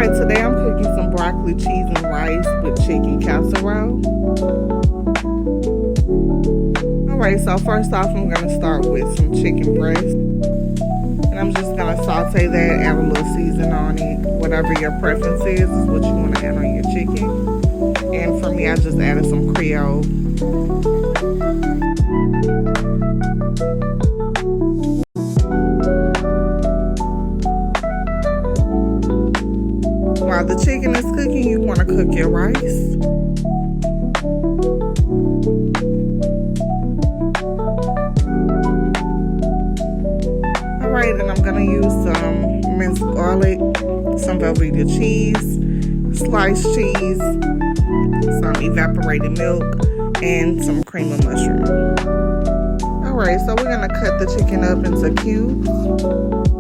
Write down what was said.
Alright, today I'm cooking some broccoli, cheese, and rice with chicken casserole. Alright, so first off I'm going to start with some chicken breast. And I'm just going to saute that, add a little season on it. Whatever your preference is what you want to add on your chicken. And for me, I just added some Creole. While the chicken is cooking, you want to cook your rice. Alright, and I'm going to use some minced garlic, some Velveeta cheese, sliced cheese, some evaporated milk, and some cream of mushroom. Alright, so we're going to cut the chicken up into cubes.